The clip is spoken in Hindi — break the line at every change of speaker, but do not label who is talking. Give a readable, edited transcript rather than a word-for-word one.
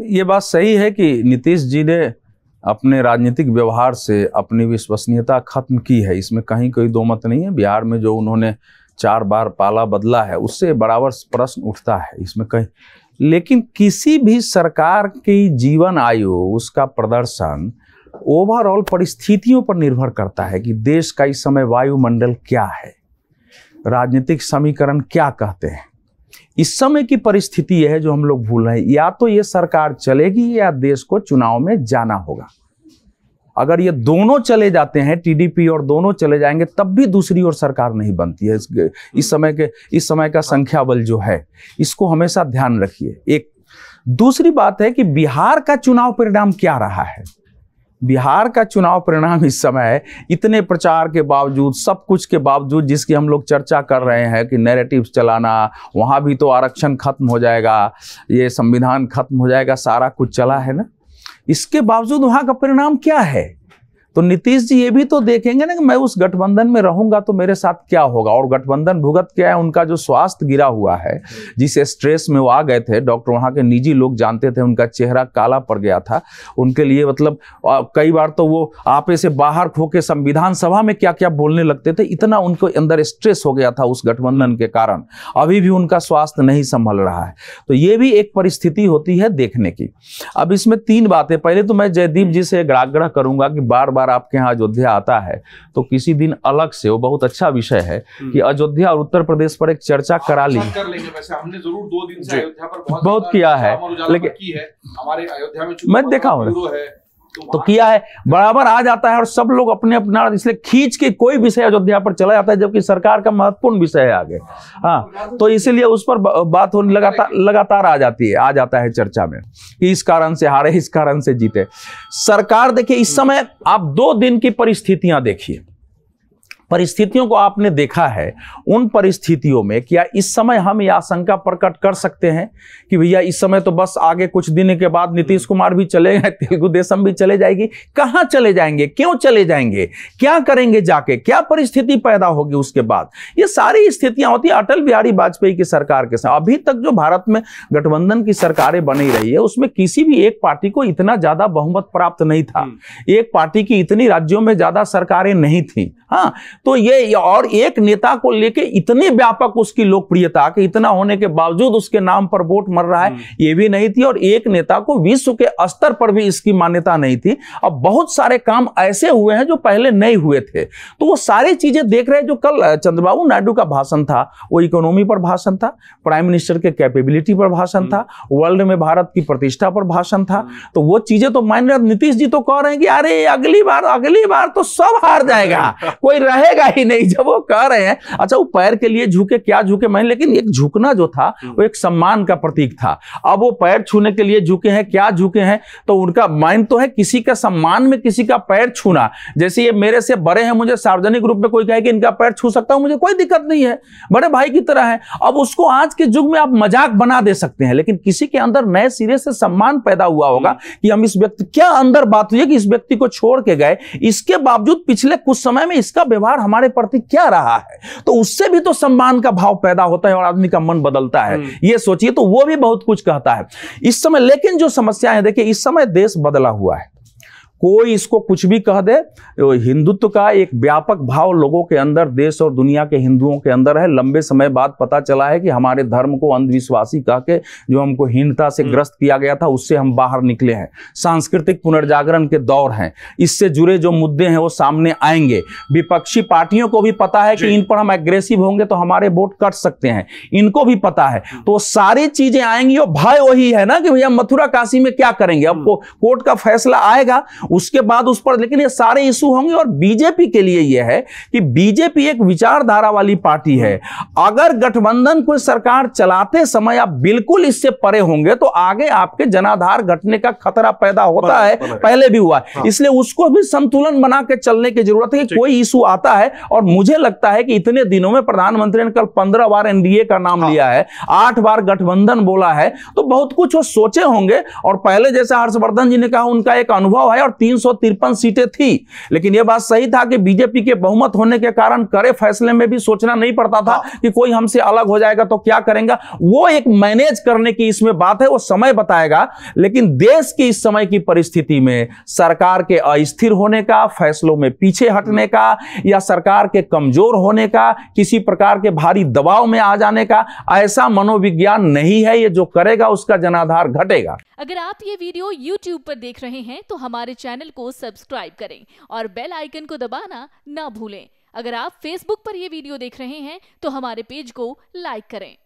ये बात सही है कि नीतीश जी ने अपने राजनीतिक व्यवहार से अपनी विश्वसनीयता खत्म की है, इसमें कहीं कोई दो मत नहीं है। बिहार में जो उन्होंने 4 बार पाला बदला है उससे बराबर प्रश्न उठता है, इसमें कहीं। लेकिन किसी भी सरकार की जीवन आयु, उसका प्रदर्शन ओवरऑल परिस्थितियों पर निर्भर करता है कि देश का इस समय वायुमंडल क्या है, राजनीतिक समीकरण क्या कहते हैं। इस समय की परिस्थिति यह है जो हम लोग भूल रहे हैं, या तो ये सरकार चलेगी या देश को चुनाव में जाना होगा। अगर ये दोनों चले जाते हैं, टीडीपी और दोनों चले जाएंगे, तब भी दूसरी ओर सरकार नहीं बनती है। इस समय का संख्या बल जो है, इसको हमेशा ध्यान रखिए। एक दूसरी बात है कि बिहार का चुनाव परिणाम क्या रहा है। बिहार का चुनाव परिणाम इस समय इतने प्रचार के बावजूद, सब कुछ के बावजूद, जिसकी हम लोग चर्चा कर रहे हैं कि नैरेटिव्स चलाना, वहाँ भी तो आरक्षण खत्म हो जाएगा, ये संविधान खत्म हो जाएगा, सारा कुछ चला है ना, इसके बावजूद वहाँ का परिणाम क्या है। तो नीतीश जी ये भी तो देखेंगे ना कि मैं उस गठबंधन में रहूंगा तो मेरे साथ क्या होगा। और गठबंधन भुगत क्या है, उनका जो स्वास्थ्य गिरा हुआ है, जिस स्ट्रेस में वो आ गए थे, डॉक्टर वहाँ के निजी लोग जानते थे, उनका चेहरा काला पड़ गया था। उनके लिए मतलब कई बार तो वो आपे से बाहर होके संविधान सभा में क्या क्या बोलने लगते थे, इतना उनको अंदर स्ट्रेस हो गया था उस गठबंधन के कारण। अभी भी उनका स्वास्थ्य नहीं संभल रहा है। तो ये भी एक परिस्थिति होती है देखने की। अब इसमें 3 बातें। पहले तो मैं जयदीप जी से आग्रह करूंगा कि बार बार आपके यहाँ अयोध्या आता है तो किसी दिन अलग से, वो बहुत अच्छा विषय है कि अयोध्या और उत्तर प्रदेश पर एक चर्चा करा ली।
कर लेंगे। वैसे हमने जरूर 2 दिन से अयोध्या पर
बहुत किया है, लेकिन
हमारे अयोध्या में
मैं देखा हूँ तो किया है, बराबर आ जाता है और सब लोग अपने अपना इसलिए खींच के कोई विषय अयोध्या पर चला जाता है, जबकि सरकार का महत्वपूर्ण विषय है आगे। हाँ, तो इसीलिए उस पर बात होने लगातार आ जाता है चर्चा में कि इस कारण से हारे, इस कारण से जीते। सरकार देखिए इस समय आप 2 दिन की परिस्थितियां देखिए, परिस्थितियों को आपने देखा है। उन परिस्थितियों में क्या इस समय हम यह आशंका प्रकट कर सकते हैं कि भैया इस समय तो बस आगे कुछ दिन के बाद नीतीश कुमार भी चले गए, तेलुगु देशम भी चले जाएगी? कहां चले जाएंगे, क्यों चले जाएंगे, क्या करेंगे जाके, क्या परिस्थिति पैदा होगी उसके बाद? ये सारी स्थितियां होती है अटल बिहारी वाजपेयी की सरकार के साथ। अभी तक जो भारत में गठबंधन की सरकारें बनी रही है उसमें किसी भी एक पार्टी को इतना ज्यादा बहुमत प्राप्त नहीं था, एक पार्टी की इतनी राज्यों में ज्यादा सरकारें नहीं थी। हाँ, तो ये और एक नेता को लेके इतनी व्यापक उसकी लोकप्रियता कि इतना होने के बावजूद उसके नाम पर वोट मर रहा है, ये भी नहीं थी। और एक नेता को विश्व के स्तर पर भी इसकी मान्यता नहीं थी। अब बहुत सारे काम ऐसे हुए हैं जो पहले नहीं हुए थे। तो वो सारी चीजें देख रहे हैं। जो कल चंद्रबाबू नायडू का भाषण था वो इकोनॉमी पर भाषण था, प्राइम मिनिस्टर के कैपेबिलिटी पर भाषण था, वर्ल्ड में भारत की प्रतिष्ठा पर भाषण था। तो वो चीजें तो मान रहे, नीतीश जी तो कह रहे हैं कि अरे अगली बार तो सब हार जाएगा, कोई रहेगा ही नहीं। जब वो कह रहे हैं, अच्छा वो पैर के लिए झुके, क्या झुके मैं, लेकिन एक झुकना जो था वो एक सम्मान का प्रतीक था। अब वो पैर छूने के लिए झुके हैं, क्या झुके हैं, तो उनका माइंड तो है किसी का सम्मान में किसी का पैर छूना। जैसे ये मेरे से बड़े हैं, मुझे सार्वजनिक रूप में कोई कहे कि इनका पैर छू सकता हूं, मुझे कोई दिक्कत नहीं है, बड़े भाई की तरह है। अब उसको आज के युग में आप मजाक बना दे सकते हैं, लेकिन किसी के अंदर नए सिरे से सम्मान पैदा हुआ होगा कि हम इस व्यक्ति, क्या अंदर बात हुई है कि इस व्यक्ति को छोड़ के गए, इसके बावजूद पिछले कुछ समय में इसका व्यवहार हमारे प्रति क्या रहा है, तो उससे भी तो सम्मान का भाव पैदा होता है और आदमी का मन बदलता है। ये सोचिए, तो वो भी बहुत कुछ कहता है इस समय। लेकिन जो समस्या है, देखिए इस समय देश बदला हुआ है, कोई इसको कुछ भी कह दे, हिंदुत्व का एक व्यापक भाव लोगों के अंदर, देश और दुनिया के हिंदुओं के अंदर है। लंबे समय बाद पता चला है कि हमारे धर्म को अंधविश्वासी कह के जो हमको हीनता से ग्रस्त किया गया था, उससे हम बाहर निकले हैं। सांस्कृतिक पुनर्जागरण के दौर हैं, इससे जुड़े जो मुद्दे हैं वो सामने आएंगे। विपक्षी पार्टियों को भी पता है कि इन पर हम एग्रेसिव होंगे तो हमारे वोट कट सकते हैं, इनको भी पता है। तो सारी चीजें आएंगी और भय वही है ना कि भैया मथुरा काशी में क्या करेंगे, अब कोर्ट का फैसला आएगा उसके बाद उस पर, लेकिन ये सारे इशू होंगे। और बीजेपी के लिए यह है कि बीजेपी एक विचारधारा वाली पार्टी है। अगर गठबंधन कोई सरकार चलाते समय आप बिल्कुल इससे परे होंगे तो आगे आपके जनाधार घटने का खतरा पैदा होता है, पहले भी हुआ है। इसलिए उसको भी संतुलन बना के चलने की जरूरत है कि कोई इशू आता है। और मुझे लगता है कि इतने दिनों में प्रधानमंत्री ने कल 15 बार एनडीए का नाम लिया है, 8 बार गठबंधन बोला है, तो बहुत कुछ वो सोचे होंगे। और पहले जैसा हर्षवर्धन जी ने कहा, उनका एक अनुभव है और 353 सीटें थी, लेकिन यह बात सही था कि बीजेपी के बहुमत होने के कारण कड़े फैसले में भी सोचना नहीं पड़ता था कि कोई हमसे अलग हो जाएगा तो क्या करेंगे। वो एक मैनेज करने की इसमें बात है, वो समय बताएगा। लेकिन देश की इस समय की परिस्थिति में सरकार के अस्थिर होने का, फैसलों में पीछे हटने का, या सरकार के कमजोर होने का, किसी प्रकार के भारी दबाव में आ जाने का ऐसा मनोविज्ञान नहीं है। ये जो करेगा उसका जनाधार घटेगा।
अगर आप ये वीडियो YouTube पर देख रहे हैं तो हमारे चैनल को सब्सक्राइब करें और बेल आइकन को दबाना ना भूलें। अगर आप Facebook पर ये वीडियो देख रहे हैं तो हमारे पेज को लाइक करें।